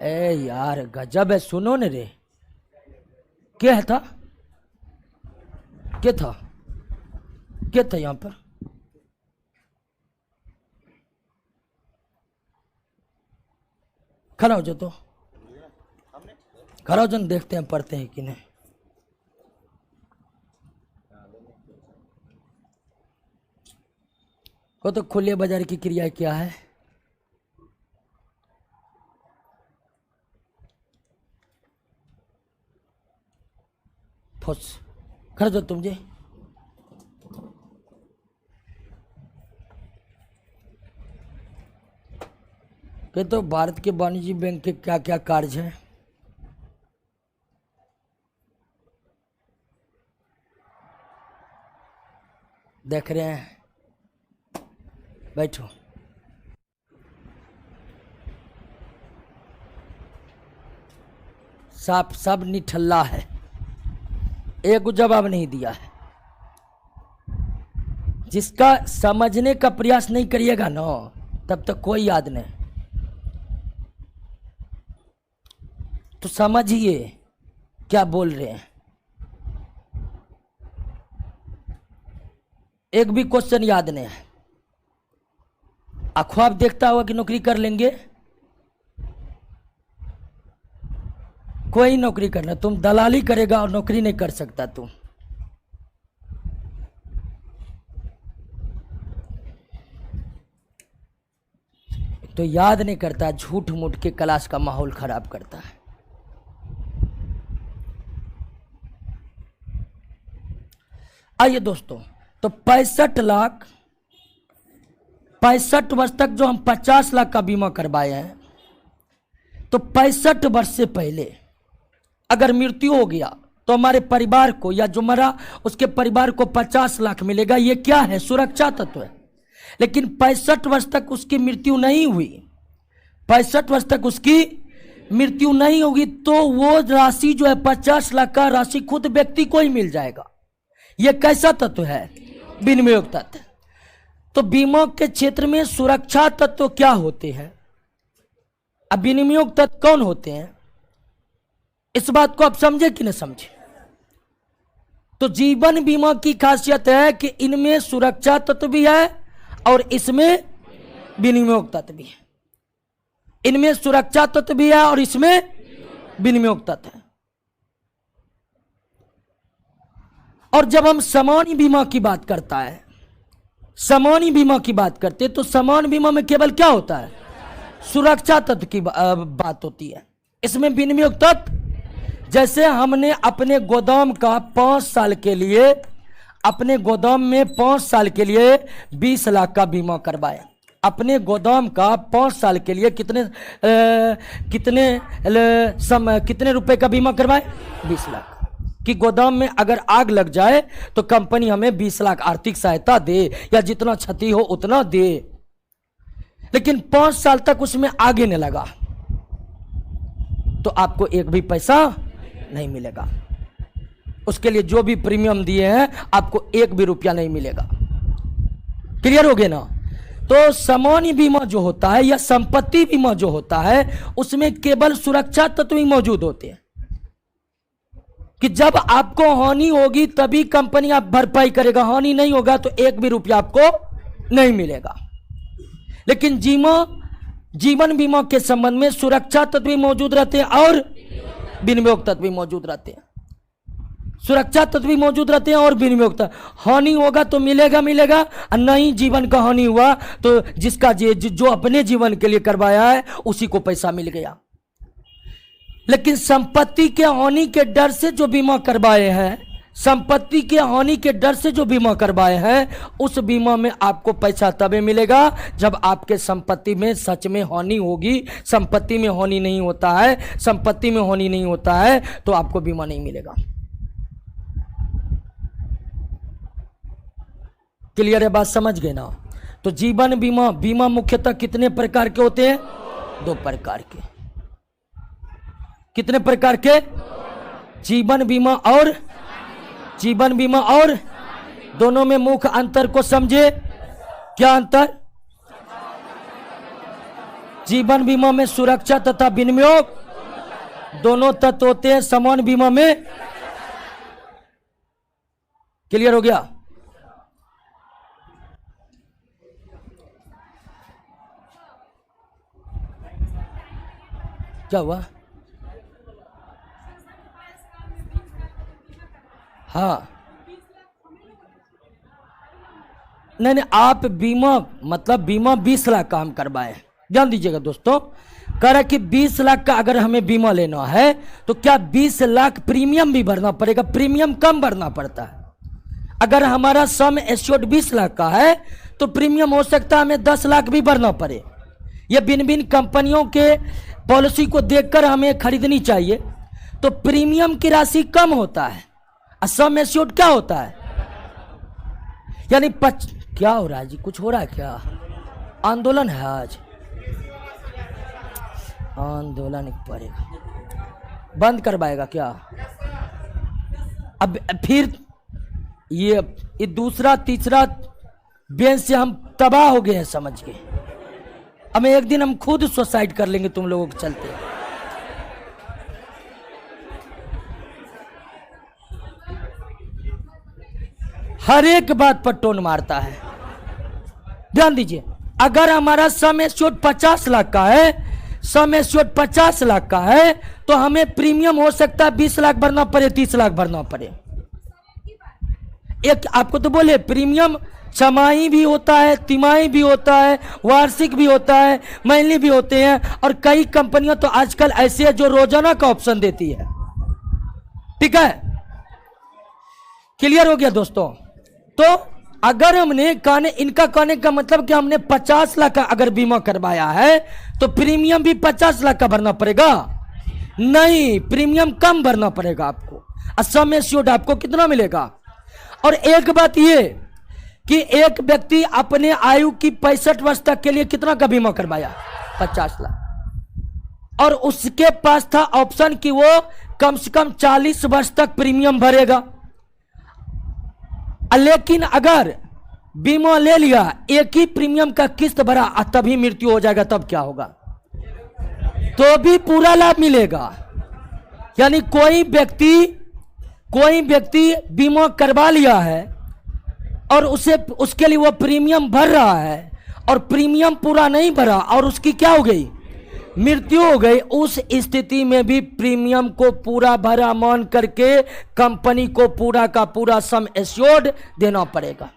ए यार गजब है, सुनो न रे, क्या था, क्या था, क्या था यहां पर? खड़ा हो जाओ, तो खड़ा हो जाओ, देखते हैं पढ़ते हैं कि नहीं। वो तो खुले बाजार की क्रिया क्या है? फुस खड़ा जाओ तुम जी। तो भारत के वाणिज्य बैंक के क्या क्या कार्य हैं? देख रहे हैं, बैठो। साफ सब निठल्ला है, एक जवाब नहीं दिया है। जिसका समझने का प्रयास नहीं करिएगा ना, तब तक कोई याद नहीं। तो समझिए क्या बोल रहे हैं। एक भी क्वेश्चन याद नहीं है। ख्वाब देखता हुआ कि नौकरी कर लेंगे, कोई नौकरी करना, तुम दलाली करेगा और नौकरी नहीं कर सकता तुम। तो याद नहीं करता, झूठ मूठ के क्लास का माहौल खराब करता है। आइए दोस्तों, तो 65 वर्ष तक जो हम 50 लाख का बीमा करवाए हैं, तो 65 वर्ष से पहले अगर मृत्यु हो गया तो हमारे परिवार को, या जो मरा उसके परिवार को 50 लाख मिलेगा। ये क्या है? सुरक्षा तत्व है। लेकिन 65 वर्ष तक उसकी मृत्यु नहीं हुई, 65 वर्ष तक उसकी मृत्यु नहीं होगी, तो वो राशि जो है 50 लाख का राशि खुद व्यक्ति को ही मिल जाएगा। ये कैसा तत्व है? विनियोग तत्व। तो बीमा के क्षेत्र में सुरक्षा तत्व क्या होते हैं, अब विनियोग तत्व कौन होते हैं, इस बात को आप समझे कि नहीं समझे? तो जीवन बीमा की खासियत है कि इनमें सुरक्षा तत्व भी है और इसमें विनियोग तत्व भी है। इनमें सुरक्षा तत्व भी है और इसमें विनियोग तत्व है। और जब हम सामान्य बीमा की बात करता है, सामान्य बीमा की बात करते हैं, तो सामान्य बीमा में केवल क्या होता है? सुरक्षा तत्व की बात होती है। इसमें विनियोग तत्व, जैसे हमने अपने गोदाम का 5 साल के लिए, अपने गोदाम में 5 साल के लिए 20 लाख का बीमा करवाया। अपने गोदाम का 5 साल के लिए कितने रुपए का बीमा करवाए? 20 लाख। कि गोदाम में अगर आग लग जाए तो कंपनी हमें 20 लाख आर्थिक सहायता दे, या जितना क्षति हो उतना दे। लेकिन 5 साल तक उसमें आगे नहीं लगा तो आपको एक भी पैसा नहीं मिलेगा। उसके लिए जो भी प्रीमियम दिए हैं आपको एक भी रुपया नहीं मिलेगा। क्लियर हो गया ना? तो सामान्य बीमा जो होता है या संपत्ति बीमा जो होता है, उसमें केवल सुरक्षा तत्व ही मौजूद होते हैं कि जब आपको हानि होगी तभी कंपनी आप भरपाई करेगा, हानि नहीं होगा तो एक भी रुपया आपको नहीं मिलेगा। लेकिन जीवन बीमा के संबंध में सुरक्षा तत्व भी मौजूद रहते हैं और विनियोग तत्व भी मौजूद रहते हैं। सुरक्षा तत्व भी मौजूद रहते हैं और विनियोग तत्व। हानि होगा तो मिलेगा, और नहीं जीवन का हानि हुआ तो जिसका जो अपने जीवन के लिए करवाया है उसी को पैसा मिल गया। लेकिन संपत्ति के हानि के डर से जो बीमा करवाए हैं, संपत्ति के हानि के डर से जो बीमा करवाए हैं, उस बीमा में आपको पैसा तभी मिलेगा जब आपके संपत्ति में सच में हानि होगी। संपत्ति में हानि नहीं होता है, संपत्ति में हानि नहीं होता है तो आपको बीमा नहीं मिलेगा। क्लियर है बात, समझ गए ना? तो जीवन बीमा, बीमा मुख्यतः कितने प्रकार के होते हैं? 2 प्रकार के। कितने प्रकार के? जीवन बीमा और जीवन बीमा और दोनों में मुख्य अंतर को समझे। क्या अंतर? जीवन बीमा में सुरक्षा तथा विनियोग दोनों तत्व होते हैं, समान बीमा में। क्लियर हो गया? क्या हुआ? हाँ, नहीं, आप बीमा मतलब बीमा 20 लाख का हम करवाए। ध्यान दीजिएगा दोस्तों, कह रहा कि 20 लाख का अगर हमें बीमा लेना है तो क्या 20 लाख प्रीमियम भी भरना पड़ेगा? प्रीमियम कम भरना पड़ता है। अगर हमारा सम एश्योर्ड 20 लाख का है तो प्रीमियम हो सकता है हमें 10 लाख भी भरना पड़े। ये भिन्न भिन्न कंपनियों के पॉलिसी को देखकर हमें खरीदनी चाहिए। तो प्रीमियम की राशि कम होता है, सम एश्योर्ड क्या होता है? यानी क्या हो रहा है जी? कुछ हो रहा है क्या? आंदोलन है आज? आंदोलन पड़ेगा, बंद करवाएगा क्या? अब फिर ये दूसरा तीसरा बेंच से हम तबाह हो गए हैं, समझ गए। अब एक दिन हम खुद सुसाइड कर लेंगे तुम लोगों के चलते। हर एक बात पर टोन मारता है। ध्यान दीजिए, अगर हमारा सम एश्योर्ड 50 लाख का है, सम एश्योर्ड 50 लाख का है तो हमें प्रीमियम हो सकता है 20 लाख भरना पड़े, 30 लाख भरना पड़े। एक आपको तो बोले प्रीमियम छमाही भी होता है, तिमाही भी होता है, वार्षिक भी होता है, महीने भी होते हैं, और कई कंपनियां तो आजकल ऐसी है जो रोजाना का ऑप्शन देती है। ठीक है, क्लियर हो गया दोस्तों? तो अगर हमने इनका कहने का मतलब कि हमने 50 लाख का अगर बीमा करवाया है तो प्रीमियम भी 50 लाख का भरना पड़ेगा? नहीं, प्रीमियम कम भरना पड़ेगा आपको। सम एश्योर्ड आपको कितना मिलेगा? और एक बात ये कि एक व्यक्ति अपने आयु की 65 वर्ष तक के लिए कितना का बीमा करवाया? 50 लाख। और उसके पास था ऑप्शन कि वो कम से कम 40 वर्ष तक प्रीमियम भरेगा। लेकिन अगर बीमा ले लिया, एक ही प्रीमियम का किस्त भरा, तभी मृत्यु हो जाएगा, तब क्या होगा? तो भी पूरा लाभ मिलेगा। यानी कोई व्यक्ति बीमा करवा लिया है और उसके लिए वो प्रीमियम भर रहा है और प्रीमियम पूरा नहीं भरा और उसकी क्या हो गई? मृत्यु हो गई। उस स्थिति में भी प्रीमियम को पूरा भरा मान करके कंपनी को पूरा का पूरा सम एश्योर्ड देना पड़ेगा।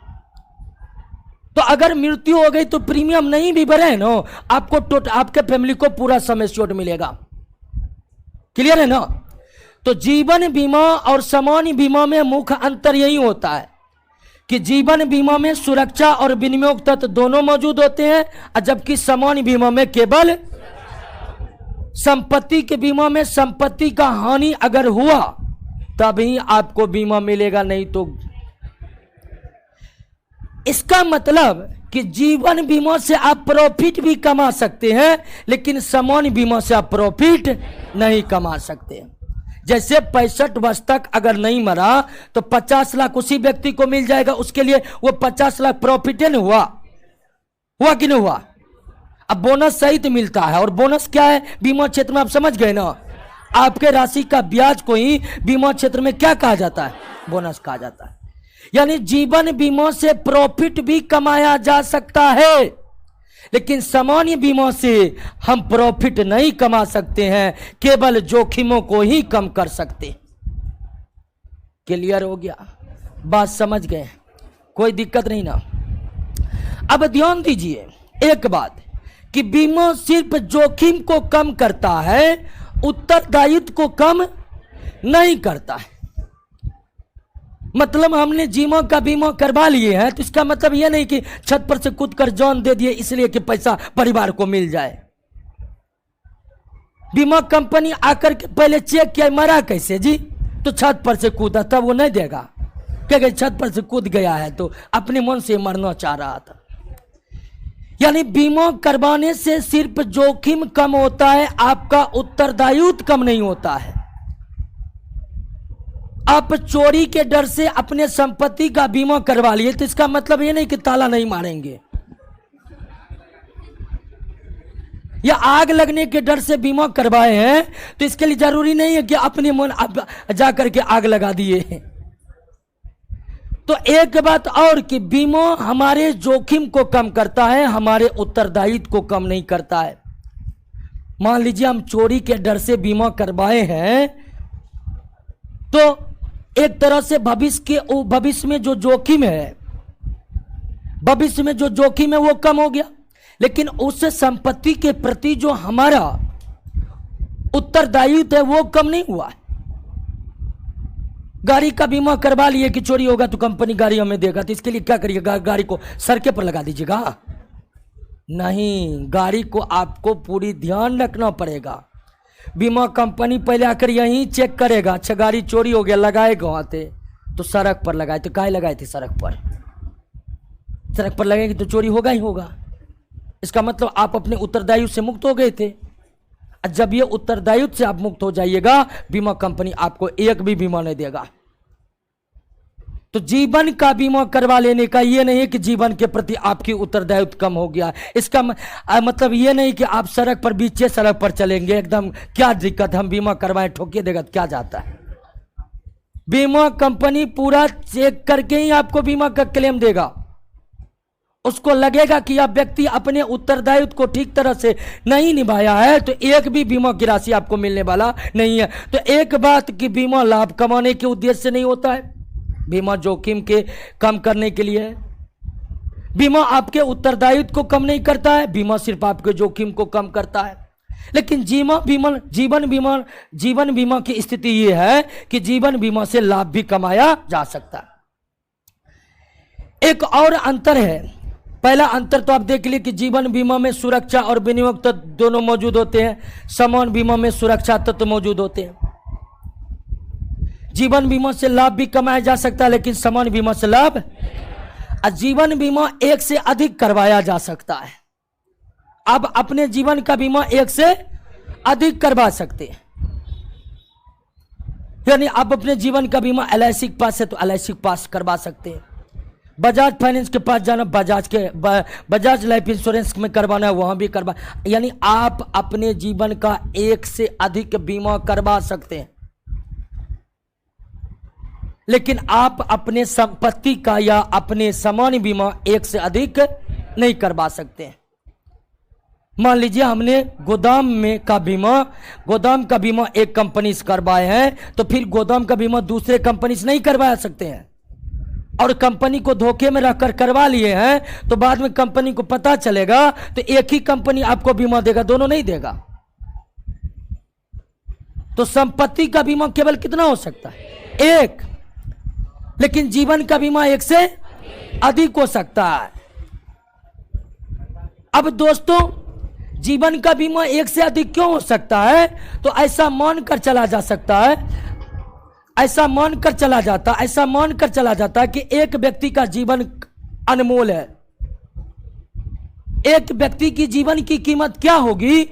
तो अगर मृत्यु हो गई तो प्रीमियम नहीं भी भरे ना, आपके फैमिली को पूरा सम एश्योर्ड मिलेगा। क्लियर है ना? तो जीवन बीमा और सामान्य बीमा में मुख्य अंतर यही होता है कि जीवन बीमा में सुरक्षा और विनियोग तत्व दोनों मौजूद होते हैं, जबकि सामान्य बीमा में केवल संपत्ति के बीमा में संपत्ति का हानि अगर हुआ तभी आपको बीमा मिलेगा, नहीं तो। इसका मतलब कि जीवन बीमा से आप प्रॉफिट भी कमा सकते हैं, लेकिन सामान्य बीमा से आप प्रॉफिट नहीं कमा सकते। जैसे 65 वर्ष तक अगर नहीं मरा तो 50 लाख उसी व्यक्ति को मिल जाएगा, उसके लिए वो 50 लाख प्रॉफिट है ना, हुआ कि नहीं हुआ? अब बोनस सहित मिलता है, और बोनस क्या है बीमा क्षेत्र में? आप समझ गए ना? आपके राशि का ब्याज को ही बीमा क्षेत्र में क्या कहा जाता है? बोनस कहा जाता है। यानी जीवन बीमा से प्रॉफिट भी कमाया जा सकता है, लेकिन सामान्य बीमा से हम प्रॉफिट नहीं कमा सकते हैं, केवल जोखिमों को ही कम कर सकते। क्लियर हो गया? बात समझ गए? कोई दिक्कत नहीं ना? अब ध्यान दीजिए एक बात कि बीमा सिर्फ जोखिम को कम करता है उत्तरदायित्व को कम नहीं करता है। मतलब हमने जीवन का बीमा करवा लिए हैं तो इसका मतलब यह नहीं कि छत पर से कूद कर जान दे दिए इसलिए कि पैसा परिवार को मिल जाए। बीमा कंपनी आकर के पहले चेक किया मरा कैसे जी, तो छत पर से कूदा, तब वो नहीं देगा। क्या छत पर से कूद गया है तो अपने मन से मरना चाह रहा था। यानी बीमा करवाने से सिर्फ जोखिम कम होता है, आपका उत्तरदायित्व कम नहीं होता है। आप चोरी के डर से अपने संपत्ति का बीमा करवा लिए तो इसका मतलब ये नहीं कि ताला नहीं मारेंगे, या आग लगने के डर से बीमा करवाए हैं तो इसके लिए जरूरी नहीं है कि अपने मन जाकर के आग लगा दिए हैं। तो एक बात और कि बीमा हमारे जोखिम को कम करता है, हमारे उत्तरदायित्व को कम नहीं करता है। मान लीजिए हम चोरी के डर से बीमा करवाए हैं तो एक तरह से भविष्य में जो जोखिम है, भविष्य में जो जोखिम है वो कम हो गया, लेकिन उस संपत्ति के प्रति जो हमारा उत्तरदायित्व है वो कम नहीं हुआ है। गाड़ी का बीमा करवा लिए कि चोरी होगा तो कंपनी गाड़ी हमें देगा, तो इसके लिए क्या करिएगा, गाड़ी को सड़के पर लगा दीजिएगा? नहीं, गाड़ी को आपको पूरी ध्यान रखना पड़ेगा। बीमा कंपनी पहले आकर यहीं चेक करेगा, अच्छा गाड़ी चोरी हो गया, लगाएगा वहां थे तो सड़क पर लगाए, तो काहे लगाए थे सड़क पर? सड़क पर लगेगी तो चोरी होगा ही होगा। इसका मतलब आप अपने उत्तरदायित्व से मुक्त हो गए थे। जब ये उत्तरदायित्व से आप मुक्त हो जाइएगा, बीमा कंपनी आपको एक भी बीमा नहीं देगा। तो जीवन का बीमा करवा लेने का ये नहीं है कि जीवन के प्रति आपकी उत्तरदायित्व कम हो गया। इसका मतलब ये नहीं कि आप सड़क पर बीचे सड़क पर चलेंगे, एकदम क्या दिक्कत, हम बीमा करवाएं, ठोके देगा तो क्या जाता है। बीमा कंपनी पूरा चेक करके ही आपको बीमा का क्लेम देगा। उसको लगेगा कि आप व्यक्ति अपने उत्तरदायित्व को ठीक तरह से नहीं निभाया है तो एक भी बीमा की राशि आपको मिलने वाला नहीं है। तो एक बात कि बीमा लाभ कमाने के उद्देश्य से नहीं होता है, बीमा जोखिम के कम करने के लिए है। बीमा आपके उत्तरदायित्व को कम नहीं करता है, बीमा सिर्फ आपके जोखिम को कम करता है। लेकिन जीवन बीमा की स्थिति यह है कि जीवन बीमा से लाभ भी कमाया जा सकता है। एक और अंतर है। पहला अंतर तो आप देख लिए कि जीवन बीमा में सुरक्षा और विनियोग तत्व दोनों मौजूद होते हैं, समान बीमा में सुरक्षा तत्व मौजूद होते हैं। जीवन बीमा से लाभ भी कमाया जा सकता है लेकिन समान बीमा से लाभ, जीवन बीमा एक से अधिक करवाया जा सकता है। आप अपने जीवन का बीमा एक से अधिक करवा सकते हैं। यानी आप अपने जीवन का बीमा LIC के पास है तो LIC के पास करवा सकते हैं, बजाज फाइनेंस के पास जाना, बजाज लाइफ इंश्योरेंस में करवाना है वहां भी करवा, यानी आप अपने जीवन का एक से अधिक बीमा करवा सकते हैं। लेकिन आप अपने संपत्ति का या अपने सामान्य बीमा एक से अधिक नहीं करवा सकते हैं। मान लीजिए हमने गोदाम का बीमा एक कंपनी से करवाए हैं तो फिर गोदाम का बीमा दूसरे कंपनी से नहीं करवा सकते हैं, और कंपनी को धोखे में रखकर करवा लिए हैं तो बाद में कंपनी को पता चलेगा तो एक ही कंपनी आपको बीमा देगा, दोनों नहीं देगा। तो संपत्ति का बीमा केवल कितना हो सकता है? एक, लेकिन जीवन का बीमा एक से अधिक हो सकता है। अब दोस्तों, जीवन का बीमा एक से अधिक क्यों हो सकता है? तो ऐसा मानकर चला जाता है कि एक व्यक्ति का जीवन अनमोल है। एक व्यक्ति की जीवन की कीमत क्या होगी?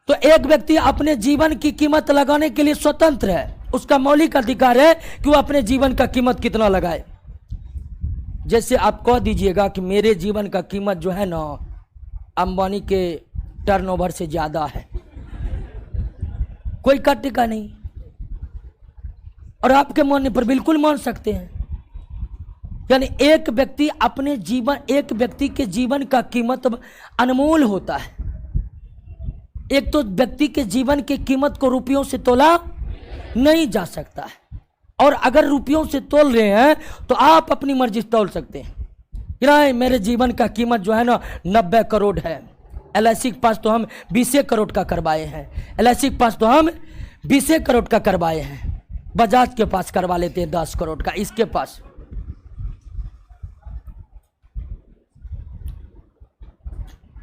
तो एक व्यक्ति अपने जीवन की कीमत लगाने के लिए स्वतंत्र है, उसका मौलिक अधिकार है कि वो अपने जीवन का कीमत कितना लगाए। जैसे आप कह दीजिएगा कि मेरे जीवन का कीमत जो है ना अंबानी के टर्नओवर से ज्यादा है, कोई काटेगा नहीं, और आपके मानने पर बिल्कुल मान सकते हैं। यानी एक व्यक्ति के जीवन का कीमत अनमोल होता है। एक तो व्यक्ति के जीवन की कीमत को रुपयों से तोला नहीं जा सकता है, और अगर रुपयों से तोल रहे हैं तो आप अपनी मर्जी से तोल सकते हैं। मेरे जीवन का कीमत जो है ना 90 करोड़ है, LIC के पास तो हम 20 करोड़ का करवाए हैं, LIC के पास तो हम 20 करोड़ का करवाए हैं। बजाज के पास करवा लेते हैं 10 करोड़ का, इसके पास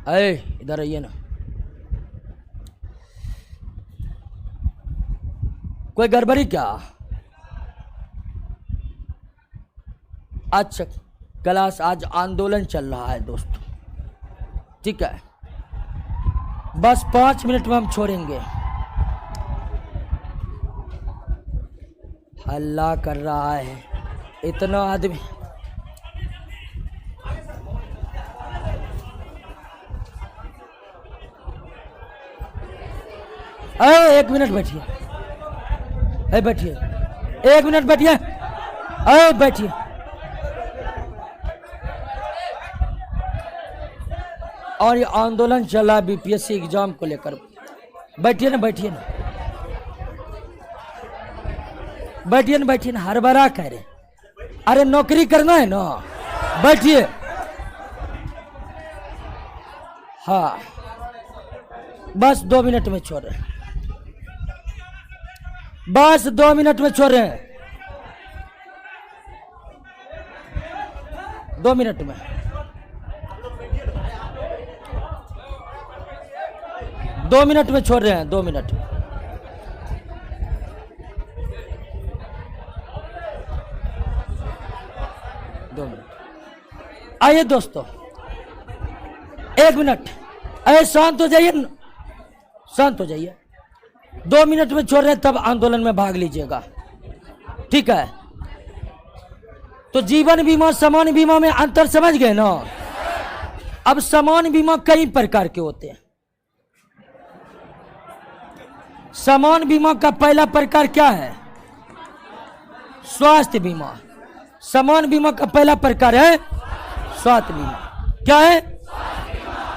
इधर आइए ना, कोई गड़बड़ी क्या? अच्छा क्लास आज आंदोलन चल रहा है दोस्तों, ठीक है, बस 5 मिनट में हम छोड़ेंगे। हल्ला कर रहा है इतना आदमी। अरे 1 मिनट बैठिए, अरे बैठिए, 1 मिनट बैठिए, अरे बैठिए। और ये आंदोलन चला BPSC एग्जाम को लेकर। बैठिए ना, बैठिए ना, बैठिए ना, बैठिए ना, हर बार कह रहे, अरे नौकरी करना है ना, बैठिए। हाँ बस 2 मिनट में छोड़ रहे हैं, बस 2 मिनट में छोड़ रहे हैं, 2 मिनट में, 2 मिनट में छोड़ रहे हैं, 2 मिनट। आइए दोस्तों, 1 मिनट, अरे शांत हो जाइए, शांत हो जाइए। 2 मिनट में छोड़ रहे हैं, तब आंदोलन में भाग लीजिएगा, ठीक है? तो जीवन बीमा सामान्य बीमा में अंतर समझ गए ना? अब सामान्य बीमा कई प्रकार के होते हैं। सामान्य बीमा का पहला प्रकार क्या है? स्वास्थ्य बीमा। सामान्य बीमा का पहला प्रकार है स्वास्थ्य बीमा। क्या है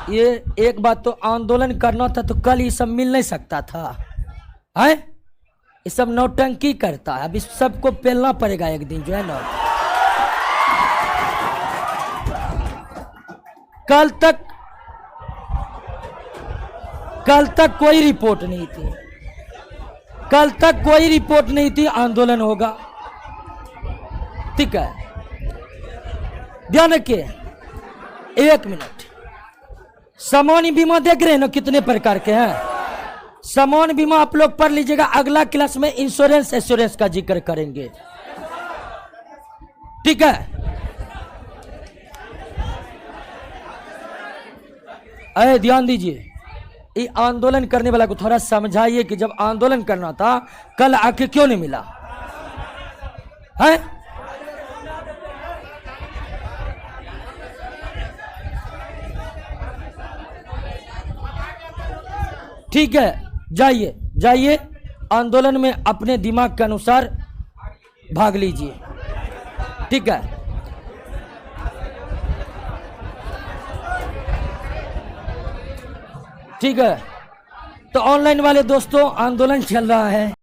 ये? एक बात तो आंदोलन करना था तो कल ये सब मिल नहीं सकता था, है? ये सब नौटंकी करता है, अब इस सबको पेलना पड़ेगा एक दिन, जो है ना। कल तक कोई रिपोर्ट नहीं थी, कल तक कोई रिपोर्ट नहीं थी, आंदोलन होगा, ठीक है? ध्यान रखिए। 1 मिनट। सामान्य बीमा देख रहे हैं ना कितने प्रकार के हैं? सामान्य बीमा आप लोग पढ़ लीजिएगा, अगला क्लास में इंश्योरेंस एश्योरेंस का जिक्र करेंगे, ठीक है? अरे ध्यान दीजिए, ये आंदोलन करने वाला को थोड़ा समझाइए कि जब आंदोलन करना था कल आके क्यों नहीं मिला है? ठीक है, जाइए जाइए, आंदोलन में अपने दिमाग के अनुसार भाग लीजिए, ठीक है? ठीक है, तो ऑनलाइन वाले दोस्तों आंदोलन चल रहा है।